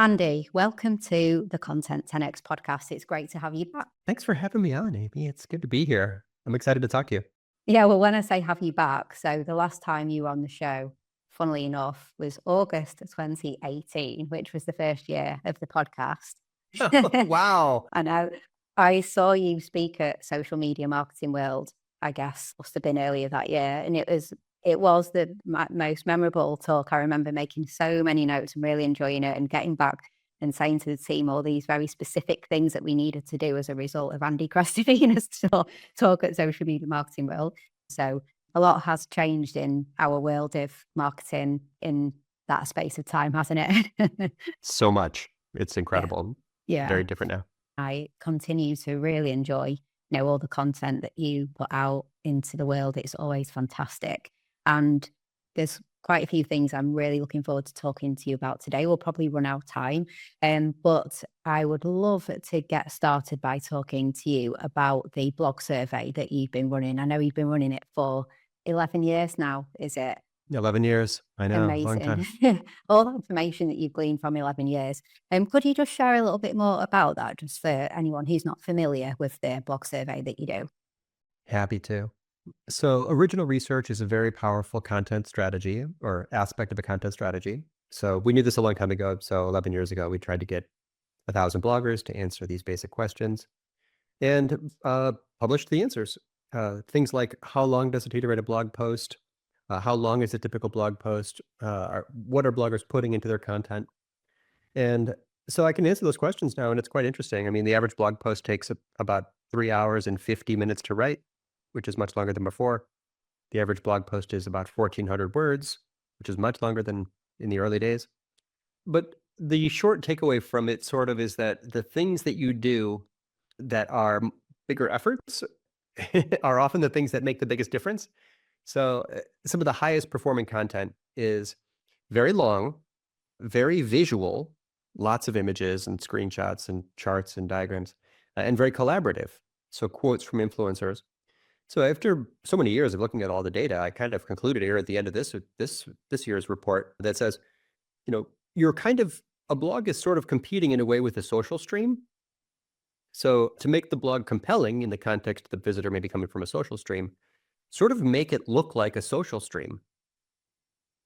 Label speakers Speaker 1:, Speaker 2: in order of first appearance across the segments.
Speaker 1: Andy, welcome to the Content 10X podcast. It's great to have you back.
Speaker 2: Thanks for having me on, Amy. It's good to be here. I'm excited to talk to you.
Speaker 1: Yeah, well, when I say have you back, so the last time you were on the show, funnily enough, was August 2018, which was the first year of the podcast.
Speaker 2: Wow.
Speaker 1: I know. I saw you speak at Social Media Marketing World, I guess, must have been earlier that year. And it was the most memorable talk. I remember making so many notes and really enjoying it and getting back and saying to the team all these very specific things that we needed to do as a result of Andy Crestodina's talk at Social Media Marketing World. So a lot has changed in our world of marketing in that space of time, hasn't it?
Speaker 2: So much. It's incredible.
Speaker 1: Yeah.
Speaker 2: Very different now.
Speaker 1: I continue to really enjoy, all the content that you put out into the world. It's always fantastic. And there's quite a few things I'm really looking forward to talking to you about today. We'll probably run out of time, but I would love to get started by talking to you about the blog survey that you've been running. I know you've been running it for 11 years now, is it?
Speaker 2: 11 years. I know. Long time.
Speaker 1: Amazing. All the information that you've gleaned from 11 years. Could you just share a little bit more about that, just for anyone who's not familiar with the blog survey that you do?
Speaker 2: Happy to. So original research is a very powerful content strategy or aspect of a content strategy. So we knew this a long time ago. So 11 years ago, we tried to get 1,000 bloggers to answer these basic questions and published the answers. Things like how long does it take to write a blog post? How long is a typical blog post? What are bloggers putting into their content? And so I can answer those questions now, and it's quite interesting. I mean, the average blog post takes about 3 hours and 50 minutes to write, which is much longer than before. The average blog post is about 1,400 words, which is much longer than in the early days. But the short takeaway from it sort of is that the things that you do that are bigger efforts are often the things that make the biggest difference. So some of the highest performing content is very long, very visual, lots of images and screenshots and charts and diagrams, and very collaborative. So quotes from influencers. So after so many years of looking at all the data, I kind of concluded here at the end of this year's report that says, you're kind of, a blog is sort of competing in a way with a social stream. So to make the blog compelling in the context of the visitor maybe coming from a social stream, sort of make it look like a social stream.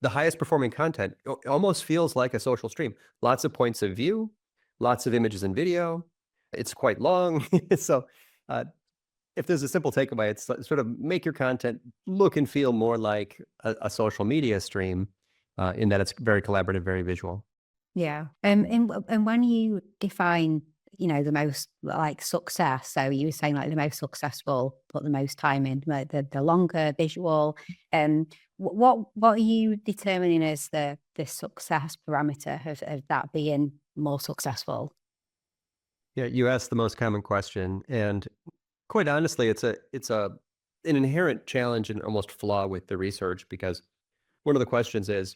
Speaker 2: The highest performing content almost feels like a social stream. Lots of points of view, lots of images and video. It's quite long. So if there's a simple takeaway, it's sort of make your content look and feel more like a social media stream in that it's very collaborative, very visual.
Speaker 1: Yeah. And when you define, the most like success, so you were saying like the most successful, put the most time in, like the longer visual, what are you determining as the success parameter of that being more successful?
Speaker 2: Yeah, you asked the most common question, and quite honestly, it's an inherent challenge and almost flaw with the research, because one of the questions is,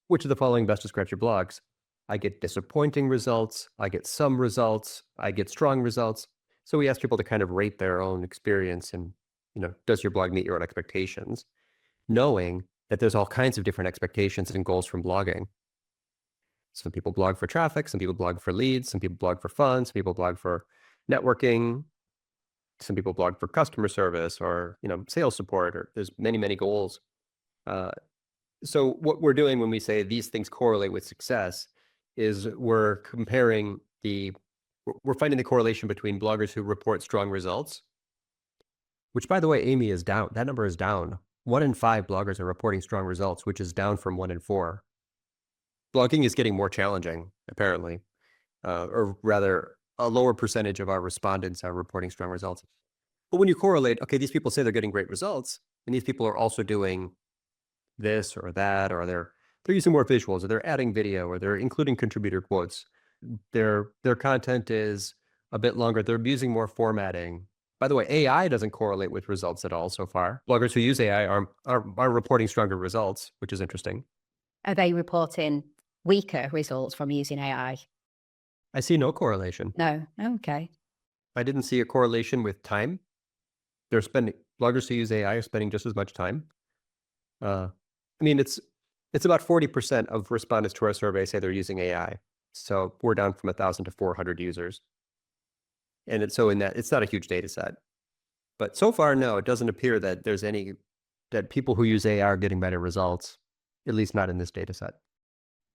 Speaker 2: which of the following best describes your blogs? I get disappointing results, I get some results, I get strong results. So we ask people to kind of rate their own experience and, does your blog meet your own expectations? Knowing that there's all kinds of different expectations and goals from blogging. Some people blog for traffic, some people blog for leads, some people blog for fun, some people blog for networking, some people blog for customer service or, sales support, or there's many, many goals. So what we're doing when we say these things correlate with success is we're finding the correlation between bloggers who report strong results, which, by the way, Amy, is down. That number is down. 1 in 5 bloggers are reporting strong results, which is down from 1 in 4. Blogging is getting more challenging, apparently, or rather, a lower percentage of our respondents are reporting strong results. But when you correlate, okay, these people say they're getting great results, and these people are also doing this or that, or they're using more visuals, or they're adding video, or they're including contributor quotes. Their content is a bit longer. They're using more formatting. By the way, AI doesn't correlate with results at all so far. Bloggers who use AI are reporting stronger results, which is interesting.
Speaker 1: Are they reporting weaker results from using AI?
Speaker 2: I see no correlation.
Speaker 1: No. Okay.
Speaker 2: I didn't see a correlation with time. Bloggers who use AI are spending just as much time. I mean, it's about 40% of respondents to our survey say they're using AI. So we're down from 1,000 to 400 users. And it's so in that it's not a huge data set. But so far, no, it doesn't appear that there's any that people who use AI are getting better results, at least not in this data set.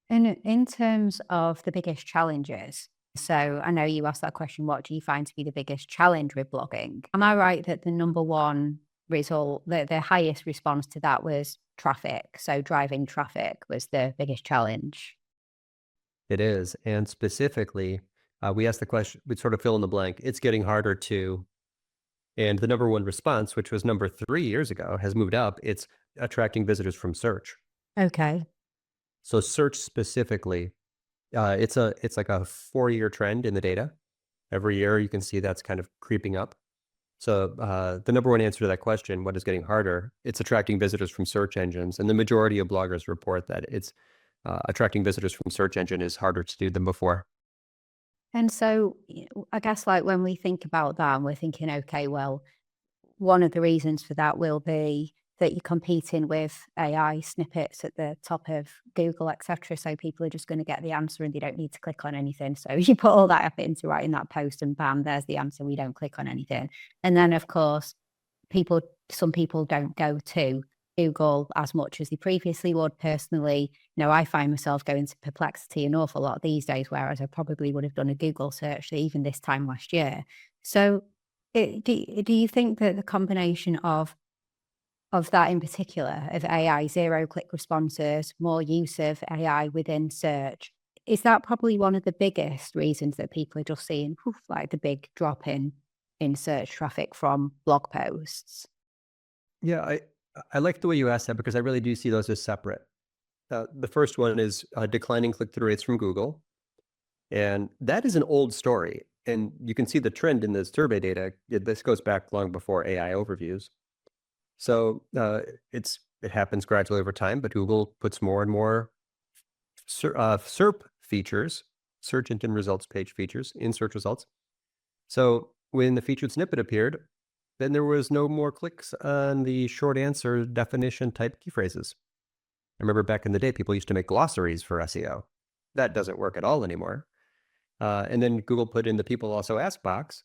Speaker 1: And in terms of the biggest challenges, so I know you asked that question, what do you find to be the biggest challenge with blogging? Am I right that the number one result, the highest response to that was traffic? So driving traffic was the biggest challenge.
Speaker 2: It is. And specifically, we asked the question, we sort of fill in the blank. It's getting harder to, and the number one response, which was number 3 years ago, has moved up. It's attracting visitors from search.
Speaker 1: Okay.
Speaker 2: So search specifically, it's like a 4-year trend in the data. Every year you can see that's kind of creeping up. So the number one answer to that question, what is getting harder? It's attracting visitors from search engines, and the majority of bloggers report that it's attracting visitors from search engine is harder to do than before.
Speaker 1: And so I guess like when we think about that and we're thinking, okay, well, one of the reasons for that will be that you're competing with AI snippets at the top of Google, et cetera. So people are just going to get the answer and they don't need to click on anything. So you put all that effort into writing that post and bam, there's the answer. We don't click on anything. And then of course, some people don't go to Google as much as they previously would. Personally, I find myself going to Perplexity an awful lot these days, whereas I probably would have done a Google search even this time last year. So do you think that the combination of that in particular, of AI, zero-click responses, more use of AI within search, is that probably one of the biggest reasons that people are just seeing, poof, like the big drop in search traffic from blog posts?
Speaker 2: Yeah, I like the way you asked that because I really do see those as separate. The first one is declining click-through rates from Google, and that is an old story. And you can see the trend in the survey data. This goes back long before AI overviews. So it happens gradually over time, but Google puts more and more SERP features, search engine results page features in search results. So when the featured snippet appeared, then there was no more clicks on the short answer definition type key phrases. I remember back in the day, people used to make glossaries for SEO. That doesn't work at all anymore. And then Google put in the people also ask box.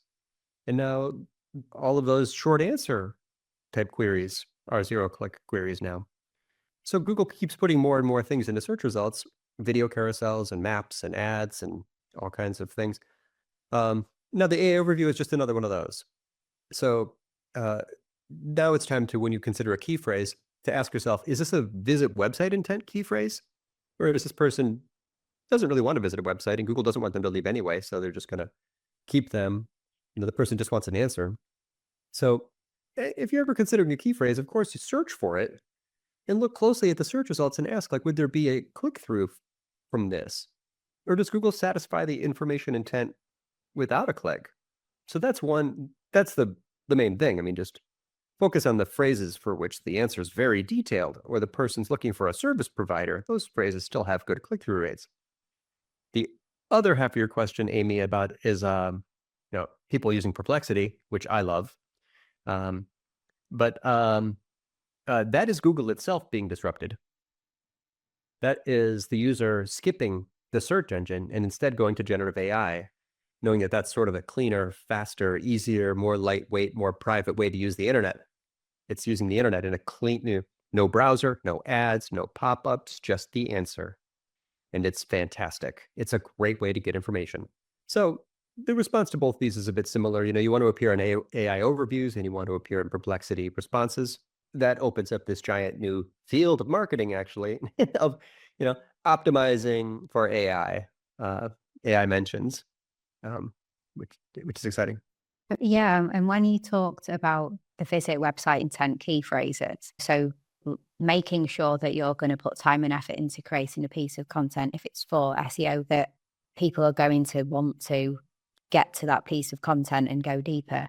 Speaker 2: And now all of those short answer type queries are zero-click queries now. So Google keeps putting more and more things into search results, video carousels and maps and ads and all kinds of things. Now the AI overview is just another one of those. So now it's time to, when you consider a key phrase, to ask yourself, is this a visit website intent key phrase? Or does this person doesn't really want to visit a website and Google doesn't want them to leave anyway, so they're just going to keep them. The person just wants an answer. So if you're ever considering a key phrase, of course, you search for it and look closely at the search results and ask, like, would there be a click-through from this? Or does Google satisfy the information intent without a click? So that's the main thing. I mean, just focus on the phrases for which the answer is very detailed, or the person's looking for a service provider. Those phrases still have good click-through rates. The other half of your question, Amy, about is people using Perplexity, which I love. But that is Google itself being disrupted. That is the user skipping the search engine and instead going to generative AI, knowing that that's sort of a cleaner, faster, easier, more lightweight, more private way to use the internet. It's using the internet in a clean, no browser, no ads, no pop-ups, just the answer. And it's fantastic. It's a great way to get information. So the response to both these is a bit similar. You want to appear in AI overviews and you want to appear in Perplexity responses. That opens up this giant new field of marketing, actually, of optimizing for AI, AI mentions, which is exciting.
Speaker 1: Yeah, and when you talked about the visit website intent key phrases, so making sure that you're going to put time and effort into creating a piece of content, if it's for SEO, that people are going to want to get to that piece of content and go deeper.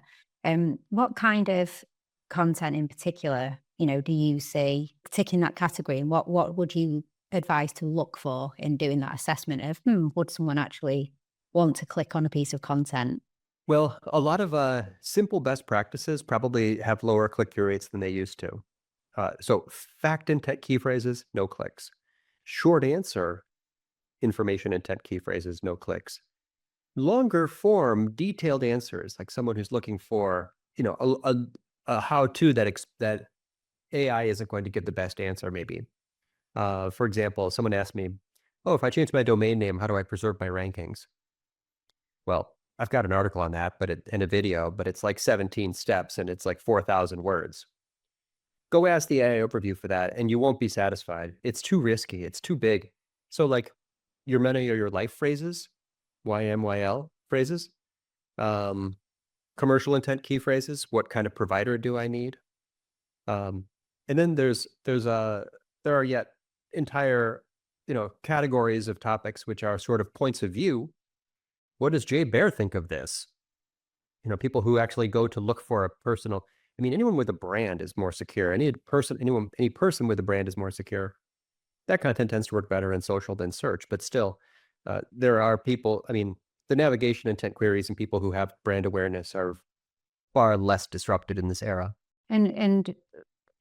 Speaker 1: What kind of content in particular, do you see ticking that category, and what would you advise to look for in doing that assessment of, would someone actually want to click on a piece of content?
Speaker 2: Well, a lot of simple best practices probably have lower click-through rates than they used to. So fact and tech key phrases, no clicks. Short answer information intent key phrases, no clicks. Longer form, detailed answers, like someone who's looking for, a how-to that AI isn't going to give the best answer, maybe. For example, someone asked me, "Oh, if I change my domain name, how do I preserve my rankings?" Well, I've got an article on that, and a video, but it's like 17 steps and it's like 4,000 words. Go ask the AI overview for that, and you won't be satisfied. It's too risky. It's too big. So, like your meta or your life phrases, YMYL phrases, um, commercial intent key phrases. What kind of provider do I need? Um, and then there are yet entire categories of topics which are sort of points of view. What does Jay Bear think of this? People who actually go to look for a personal. I mean, anyone with a brand is more secure. Any person with a brand is more secure. That content tends to work better in social than search, but still, there are people. I mean, the navigation intent queries and people who have brand awareness are far less disrupted in this era.
Speaker 1: And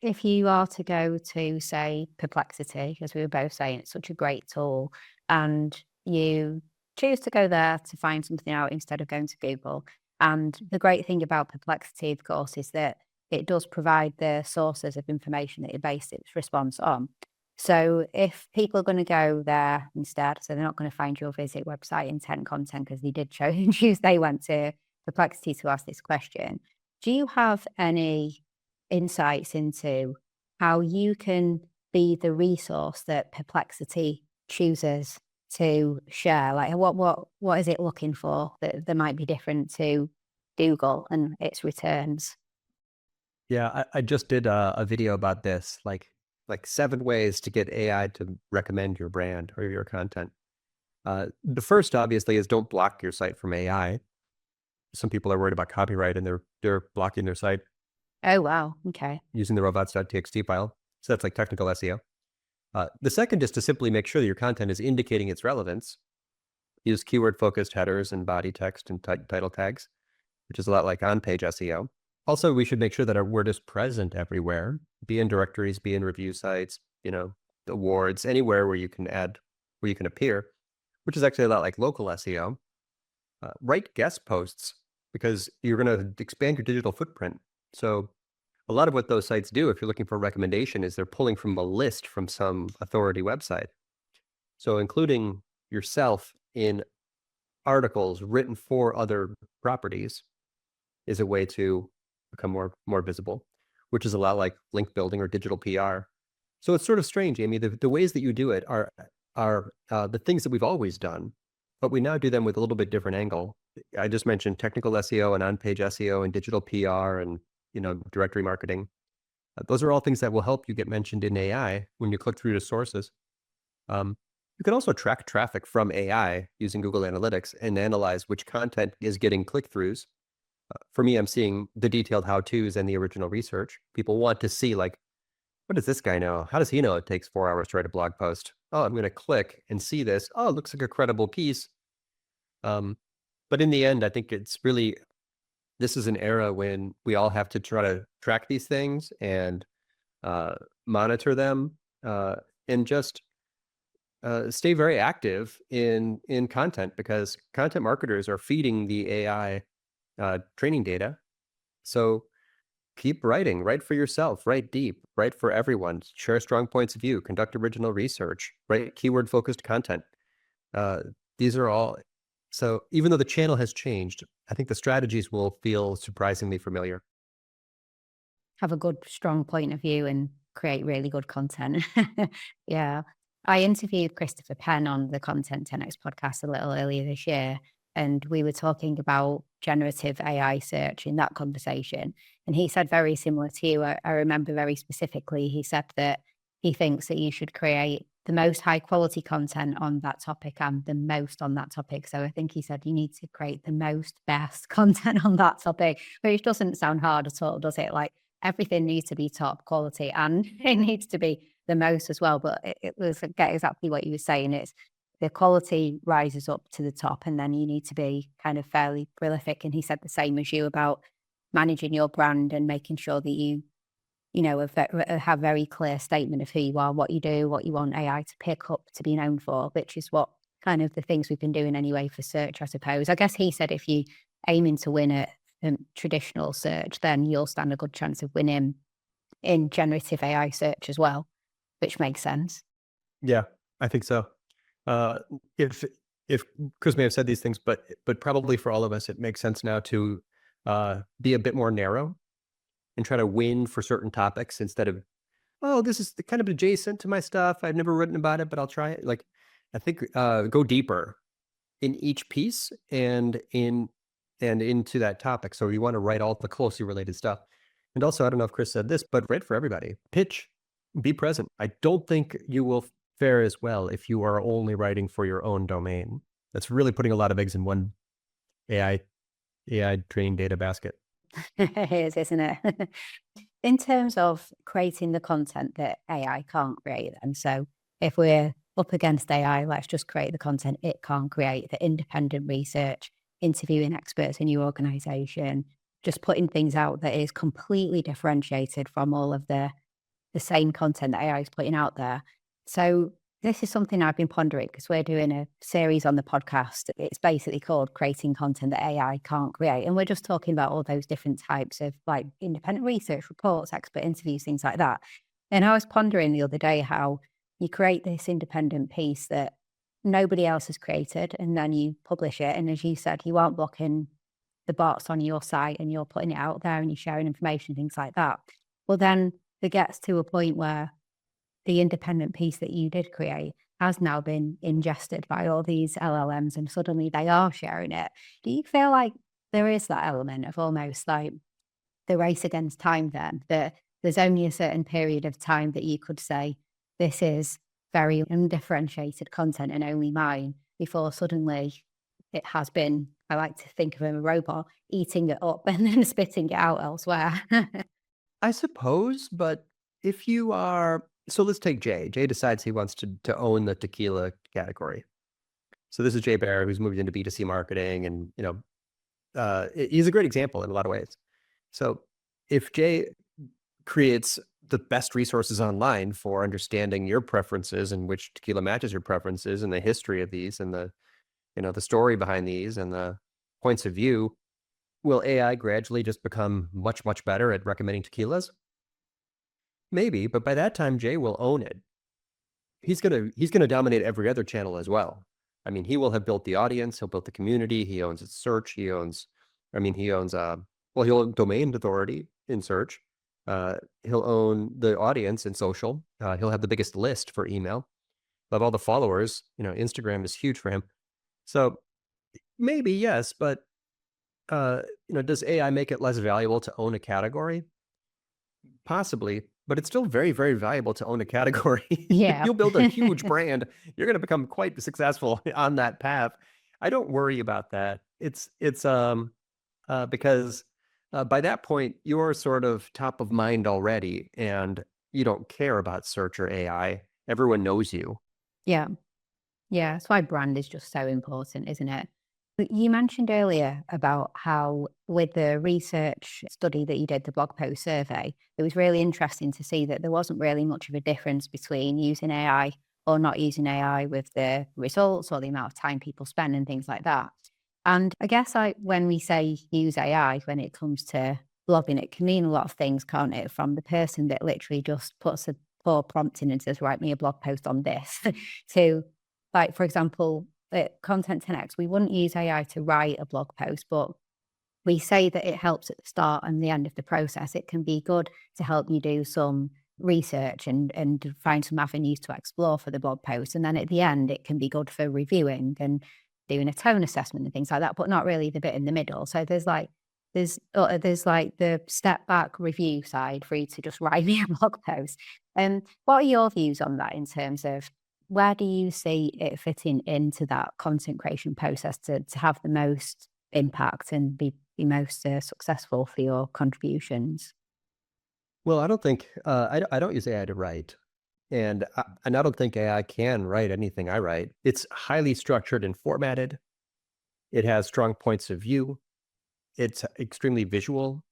Speaker 1: if you are to go to, say, Perplexity, as we were both saying, it's such a great tool, and you choose to go there to find something out instead of going to Google. And the great thing about Perplexity, of course, is that it does provide the sources of information that it based its response on. So if people are going to go there instead, so they're not going to find your visit website intent content because they did choose they went to Perplexity to ask this question. Do you have any insights into how you can be the resource that Perplexity chooses to share? Like what is it looking for that might be different to Google and its returns?
Speaker 2: Yeah, I just did a video about this, like 7 ways to get AI to recommend your brand or your content. The first, obviously, is don't block your site from AI. Some people are worried about copyright and they're blocking their site
Speaker 1: Oh wow. Okay.
Speaker 2: using the robots.txt file. So that's like technical SEO. The second is to simply make sure that your content is indicating its relevance. Use keyword-focused headers and body text and title tags, which is a lot like on-page SEO. Also, we should make sure that our word is present everywhere, be in directories, be in review sites, awards, anywhere where you can appear, which is actually a lot like local SEO. Write guest posts because you're going to expand your digital footprint. So a lot of what those sites do, if you're looking for a recommendation, is they're pulling from a list from some authority website. So including yourself in articles written for other properties is a way to become more visible, which is a lot like link building or digital PR. So it's sort of strange, Amy. The ways that you do it are the things that we've always done, but we now do them with a little bit different angle. I just mentioned technical SEO and on-page SEO and digital PR and directory marketing. Those are all things that will help you get mentioned in AI when you click through to sources. You can also track traffic from AI using Google Analytics and analyze which content is getting click-throughs. For me, I'm seeing the detailed how-tos and the original research. People want to see, like, what does this guy know? How does he know it takes 4 hours to write a blog post? Oh, I'm going to click and see this. Oh, it looks like a credible piece. But in the end, I think this is an era when we all have to try to track these things and monitor them and just stay very active in content, because content marketers are feeding the AI training data. So keep writing, write for yourself, write deep, write for everyone, share strong points of view, conduct original research, write keyword focused content. These are all. So even though the channel has changed, I think the strategies will feel surprisingly familiar.
Speaker 1: Have a good, strong point of view and create really good content. Yeah. I interviewed Christopher Penn on the Content 10X podcast a little earlier this year, and we were talking about generative AI search in that conversation. And he said very similar to you. I remember very specifically, he said that he thinks that you should create the most high quality content on that topic and the most on that topic. So I think he said you need to create the most best content on that topic, which doesn't sound hard at all, does it? Like, everything needs to be top quality and it needs to be the most as well. But it was exactly what you were saying. It's the quality rises up to the top and then you need to be kind of fairly prolific. And he said the same as you about managing your brand and making sure that have very clear statement of who you are, what you do, what you want AI to pick up to be known for, which is what kind of the things we've been doing anyway for search, I suppose. I guess he said if you aiming to win at traditional search, then you'll stand a good chance of winning in generative AI search as well, which makes sense.
Speaker 2: Yeah, I think so. Uh, if Chris may have said these things, but probably for all of us, it makes sense now to be a bit more narrow and try to win for certain topics instead of, oh, this is kind of adjacent to my stuff. I've never written about it, but I'll try it. Like, I think go deeper in each piece and into that topic. So you want to write all the closely related stuff. And also, I don't know if Chris said this, but write for everybody. Pitch, be present. I don't think you will fare as well if you are only writing for your own domain. That's really putting a lot of eggs in one AI training data basket.
Speaker 1: It is, isn't it? In terms of creating the content that AI can't create, and so if we're up against AI, let's just create the content it can't create, the independent research, interviewing experts in your organization, just putting things out that is completely differentiated from all of the same content that AI is putting out there. So this is something I've been pondering because we're doing a series on the podcast. It's basically called Creating Content That AI Can't Create. And we're just talking about all those different types of like independent research reports, expert interviews, things like that. And I was pondering the other day how you create this independent piece that nobody else has created and then you publish it. And as you said, you aren't blocking the bots on your site and you're putting it out there and you're sharing information, things like that. Well, then it gets to a point where the independent piece that you did create has now been ingested by all these LLMs and suddenly they are sharing it. Do you feel like there is that element of almost like the race against time then, that there's only a certain period of time that you could say, this is very undifferentiated content and only mine, before suddenly it has been, I like to think of a robot, eating it up and then spitting it out elsewhere.
Speaker 2: I suppose, but if you are, so let's take Jay. Jay decides he wants to own the tequila category. So this is Jay Bear, who's moved into B2C marketing, and he's a great example in a lot of ways. So if Jay creates the best resources online for understanding your preferences and which tequila matches your preferences and the history of these and the story behind these and the points of view, will AI gradually just become much, much better at recommending tequilas? Maybe, but by that time, Jay will own it. He's gonna dominate every other channel as well. I mean, he will have built the audience, he'll build the community, he owns its search, he'll own domain authority in search. He'll own the audience in social. He'll have the biggest list for email. He'll have all the followers. Instagram is huge for him. So maybe yes, but does AI make it less valuable to own a category? Possibly, but it's still very, very valuable to own a category. If
Speaker 1: Yeah.
Speaker 2: you'll build a huge brand, you're going to become quite successful on that path. I don't worry about that. It's because by that point, you're sort of top of mind already, and you don't care about search or AI. Everyone knows you.
Speaker 1: Yeah. Yeah. That's why brand is just so important, isn't it? But you mentioned earlier about how, with the research study that you did, the blog post survey, it was really interesting to see that there wasn't really much of a difference between using AI or not using AI with the results or the amount of time people spend and things like that. And I guess when we say use AI, when it comes to blogging, it can mean a lot of things, can't it? From the person that literally just puts a poor prompt in and says, write me a blog post on this, to, like, for example, at Content 10X, we wouldn't use AI to write a blog post, but we say that it helps at the start and the end of the process. It can be good to help you do some research and find some avenues to explore for the blog post. And then at the end, it can be good for reviewing and doing a tone assessment and things like that, but not really the bit in the middle. So there's like the step back review side for you to just write me a blog post. What are your views on that in terms of where do you see it fitting into that content creation process to have the most impact and be most successful for your contributions?
Speaker 2: Well, I don't think I don't use AI to write, and I don't think AI can write anything I write. It's highly structured and formatted. It has strong points of view. It's extremely visual.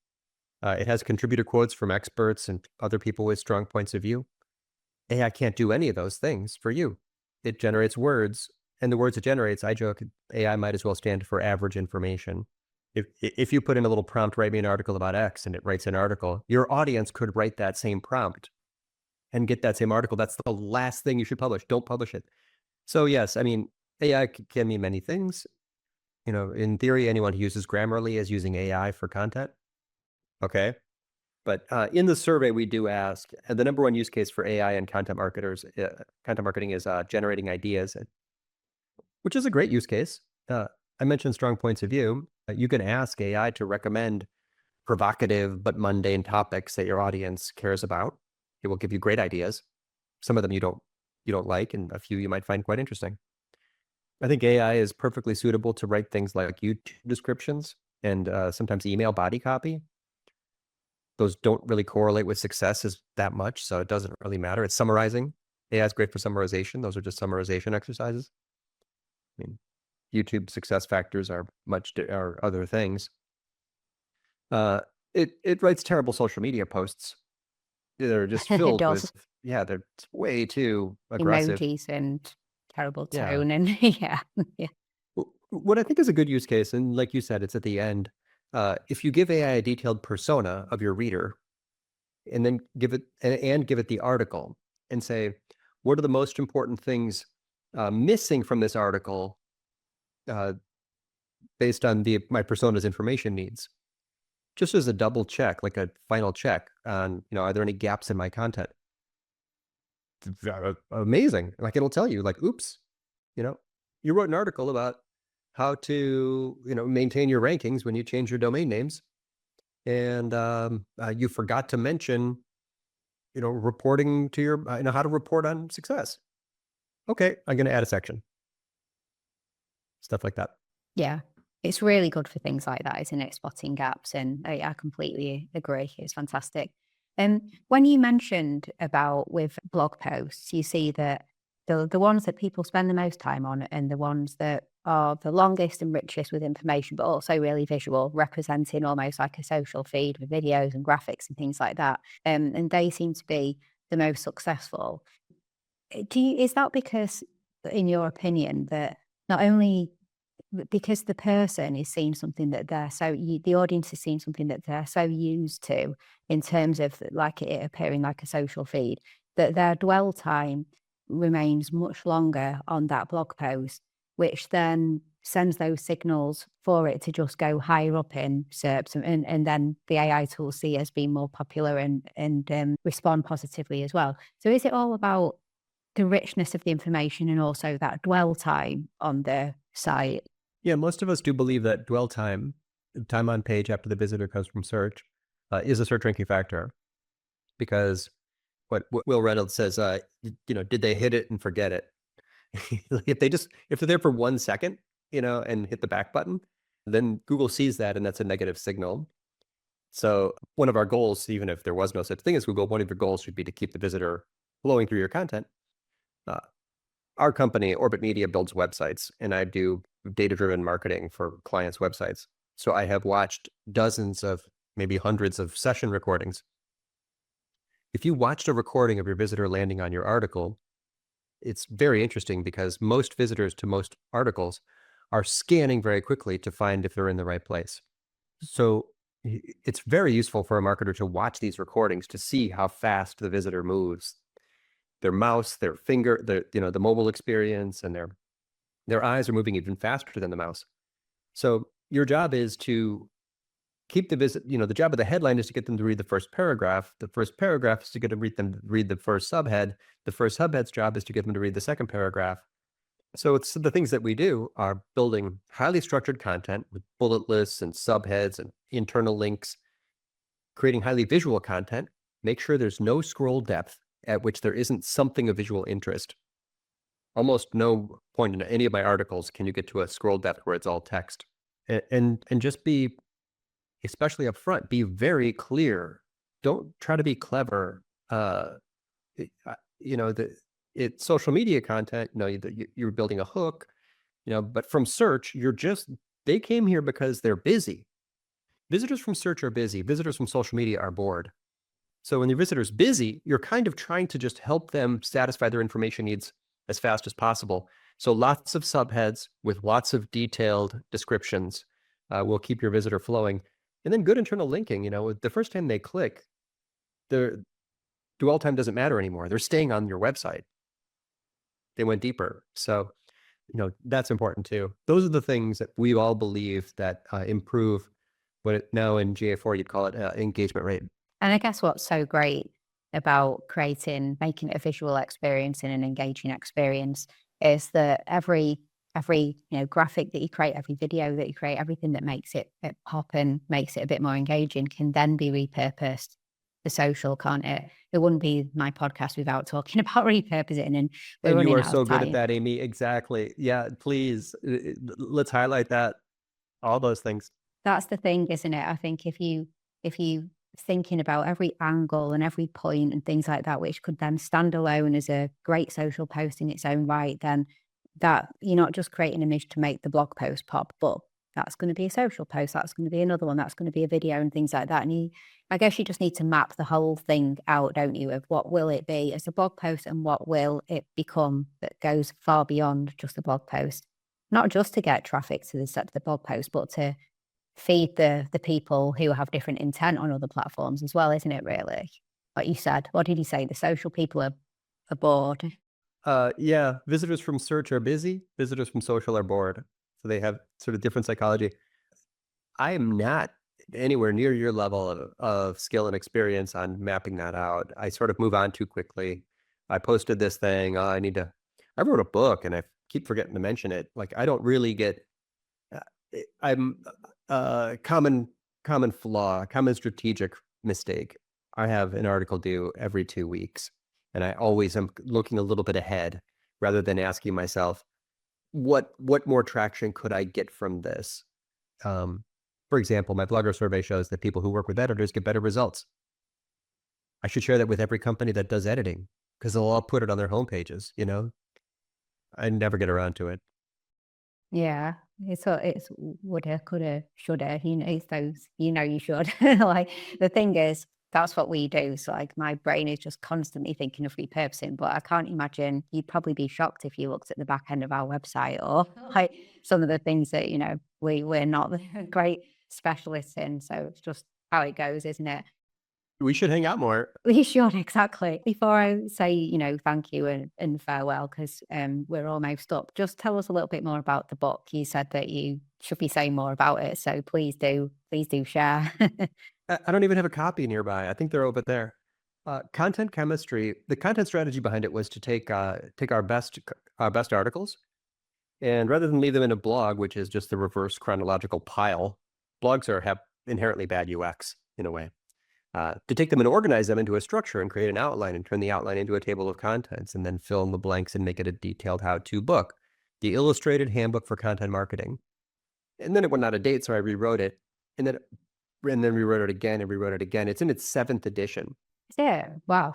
Speaker 2: It has contributor quotes from experts and other people with strong points of view. AI can't do any of those things for you. It generates words And the words it generates, I joke, AI might as well stand for average information. If you put in a little prompt, write me an article about X, and it writes an article, your audience could write that same prompt and get that same article. That's the last thing you should publish. Don't publish it. So yes, I mean, AI can mean many things. In theory, anyone who uses Grammarly is using AI for content. Okay. But in the survey, we do ask, and the number one use case for AI and content marketing is generating ideas, which is a great use case. I mentioned strong points of view. You can ask AI to recommend provocative but mundane topics that your audience cares about. It will give you great ideas. Some of them you don't like, and a few you might find quite interesting. I think AI is perfectly suitable to write things like YouTube descriptions and sometimes email body copy. Those don't really correlate with success as that much, so it doesn't really matter. It's summarizing. AI is great for summarization. Those are just summarization exercises. I mean, YouTube success factors are other things. It writes terrible social media posts. They're just
Speaker 1: It
Speaker 2: filled
Speaker 1: does.
Speaker 2: with, yeah, they're way too aggressive.
Speaker 1: Emojis and terrible
Speaker 2: Yeah.
Speaker 1: tone and yeah. Yeah.
Speaker 2: What I think is a good use case, and like you said, it's at the end. If you give AI a detailed persona of your reader, and then give it the article, and say, what are the most important things missing from this article uh, based on my persona's information needs, just as a double check, like a final check on, are there any gaps in my content? Amazing. Like it'll tell you, like, oops, you wrote an article about how to, maintain your rankings when you change your domain names. And you forgot to mention, reporting to your, how to report on success. Okay, I'm going to add a section. Stuff like that.
Speaker 1: Yeah. It's really good for things like that, isn't it? Spotting gaps. And I completely agree. It's fantastic. When you mentioned about with blog posts, you see that the ones that people spend the most time on and the ones that are the longest and richest with information, but also really visual, representing almost like a social feed with videos and graphics and things like that. And they seem to be the most successful. Is that because, in your opinion, that not only because the person is seeing something that the audience is seeing something that they're so used to in terms of like it appearing like a social feed, that their dwell time remains much longer on that blog post, which then sends those signals for it to just go higher up in SERPs, and then the AI tools see it as being more popular and respond positively as well. So is it all about the richness of the information and also that dwell time on the site?
Speaker 2: Yeah, most of us do believe that dwell time on page after the visitor comes from search, is a search ranking factor, because what Will Reynolds says, did they hit it and forget it? If they're there for 1 second, and hit the back button, then Google sees that, and that's a negative signal. So one of our goals, even if there was no such thing as Google, one of your goals should be to keep the visitor flowing through your content. Our company, Orbit Media, builds websites, and I do data-driven marketing for clients' websites. So I have watched dozens of, maybe hundreds of session recordings. If you watched a recording of your visitor landing on your article, it's very interesting because most visitors to most articles are scanning very quickly to find if they're in the right place. So it's very useful for a marketer to watch these recordings to see how fast the visitor moves. Their mouse, their finger, the mobile experience, and their eyes are moving even faster than the mouse. So your job is to keep the job of the headline is to get them to read the first paragraph. The first paragraph is to get them to read the first subhead. The first subhead's job is to get them to read the second paragraph. So it's the things that we do are building highly structured content with bullet lists and subheads and internal links, creating highly visual content. Make sure there's no scroll depth at which there isn't something of visual interest. Almost no point in any of my articles can you get to a scroll depth where it's all text. And just be, especially up front, be very clear. Don't try to be clever. It's social media content, you're building a hook, but from search, they came here because they're busy. Visitors from search are busy. Visitors from social media are bored. So when your visitor's busy, you're kind of trying to just help them satisfy their information needs as fast as possible. So lots of subheads with lots of detailed descriptions will keep your visitor flowing. And then good internal linking, the first time they click, their dwell time doesn't matter anymore. They're staying on your website. They went deeper. So, that's important too. Those are the things that we all believe that improve now in GA4, you'd call it engagement rate.
Speaker 1: And I guess what's so great about making it a visual experience and an engaging experience is that every graphic that you create, every video that you create, everything that makes it pop and makes it a bit more engaging can then be repurposed for social, can't it? It wouldn't be my podcast without talking about repurposing, and we're
Speaker 2: And you
Speaker 1: running
Speaker 2: are
Speaker 1: out of
Speaker 2: so good at
Speaker 1: time.
Speaker 2: that, Amy. Exactly. Yeah, please, let's highlight that. All those things.
Speaker 1: That's the thing, isn't it? I think if you thinking about every angle and every point and things like that, which could then stand alone as a great social post in its own right, then that you're not just creating an image to make the blog post pop, but that's going to be a social post, that's going to be another one, that's going to be a video and things like that. And I guess you just need to map the whole thing out, don't you, of what will it be as a blog post and what will it become that goes far beyond just a blog post. Not just to get traffic to the blog post, but to feed the people who have different intent on other platforms as well, isn't it really? Like you said, what did you say? The social people are bored.
Speaker 2: Yeah, visitors from search are busy. Visitors from social are bored. So they have sort of different psychology. I am not anywhere near your level of skill and experience on mapping that out. I sort of move on too quickly. I posted this thing. I wrote a book and I keep forgetting to mention it. Like I don't really get, uh, I'm common flaw, common strategic mistake. I have an article due every 2 weeks, and I always am looking a little bit ahead rather than asking myself, what more traction could I get from this? Um, for example, my Blogger survey shows that people who work with editors get better results. I should share that with every company that does editing because they'll all put it on their homepages. I never get around to it.
Speaker 1: Yeah, it's woulda, coulda, shoulda. It's those. You should. Like the thing is, that's what we do. So like my brain is just constantly thinking of repurposing. But I can't imagine. You'd probably be shocked if you looked at the back end of our website or like some of the things that we're not the great specialists in. So it's just how it goes, isn't it?
Speaker 2: We should hang out more.
Speaker 1: We should, exactly. Before I say, thank you and farewell, because we're almost up, just tell us a little bit more about the book. You said that you should be saying more about it, so please do share.
Speaker 2: I don't even have a copy nearby. I think they're over there. Content chemistry. The content strategy behind it was to take our best articles, and rather than leave them in a blog, which is just the reverse chronological pile, blogs have inherently bad UX in a way. To take them and organize them into a structure and create an outline and turn the outline into a table of contents and then fill in the blanks and make it a detailed how-to book, the Illustrated Handbook for Content Marketing. And then it went out of date, so I rewrote it, and then rewrote it again and rewrote it again. It's in its 7th edition.
Speaker 1: Yeah, wow.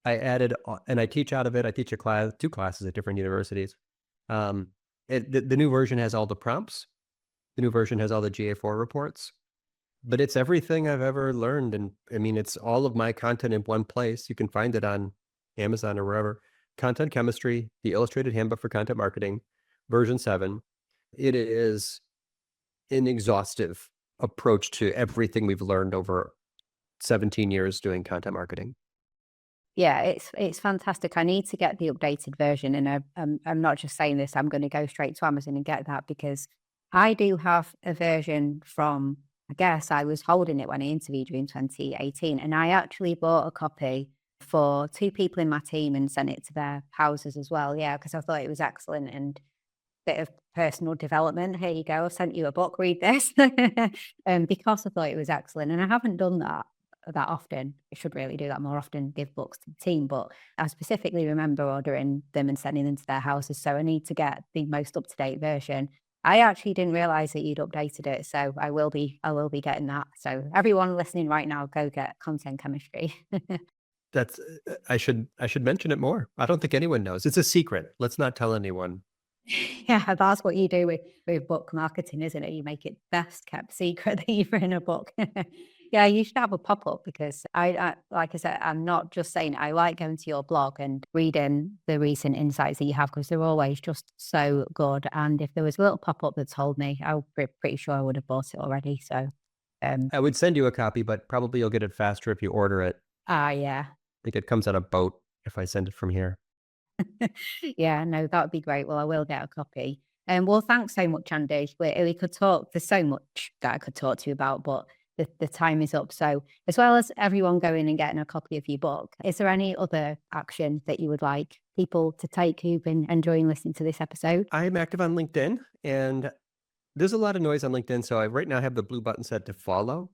Speaker 2: I added, and I teach out of it. I teach two classes at different universities. The new version has all the prompts. The new version has all the GA4 reports. But it's everything I've ever learned, and I mean, it's all of my content in one place. You can find it on Amazon or wherever. Content Chemistry, the Illustrated Handbook for Content Marketing, version 7. It is an exhaustive approach to everything we've learned over 17 years doing content marketing.
Speaker 1: Yeah, it's fantastic. I need to get the updated version, and I'm not just saying this. I'm going to go straight to Amazon and get that because I do have a version from. I guess I was holding it when I interviewed you in 2018, and I actually bought a copy for 2 people in my team and sent it to their houses as well. Yeah, because I thought it was excellent and bit of personal development. Here you go. I've sent you a book. Read this, because I thought it was excellent, and I haven't done that often. I should really do that more often, give books to the team, but I specifically remember ordering them and sending them to their houses, so I need to get the most up-to-date version. I actually didn't realize that you'd updated it, so I will be getting that. So everyone listening right now, go get Content Chemistry.
Speaker 2: That's I should mention it more. I don't think anyone knows. It's a secret. Let's not tell anyone.
Speaker 1: Yeah, that's what you do with book marketing, isn't it? You make it best kept secret that you've written a book. Yeah, you should have a pop-up because like I said, I'm not just saying I like going to your blog and reading the recent insights that you have because they're always just so good. And if there was a little pop-up that told me, I'm pretty sure I would have bought it already. So,
Speaker 2: I would send you a copy, but probably you'll get it faster if you order it.
Speaker 1: yeah.
Speaker 2: I think it comes on a boat if I send it from here.
Speaker 1: Yeah, no, that would be great. Well, I will get a copy. Well, thanks so much, Andy. We could talk. There's so much that I could talk to you about, but the time is up. So, as well as everyone going and getting a copy of your book, is there any other action that you would like people to take who've been enjoying listening to this episode?
Speaker 2: I'm active on LinkedIn, and there's a lot of noise on LinkedIn. So I right now have the blue button set to follow,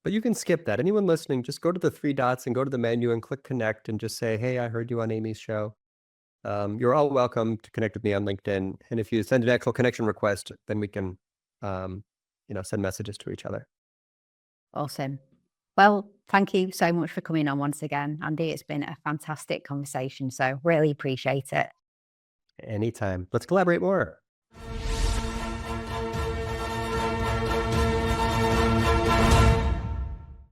Speaker 2: but you can skip that. Anyone listening, just go to the three dots and go to the menu and click connect and just say, hey, I heard you on Amy's show. You're all welcome to connect with me on LinkedIn. And if you send an actual connection request, then we can, send messages to each other.
Speaker 1: Awesome. Well, thank you so much for coming on once again, Andy. It's been a fantastic conversation. So, really appreciate it.
Speaker 2: Anytime. Let's collaborate more.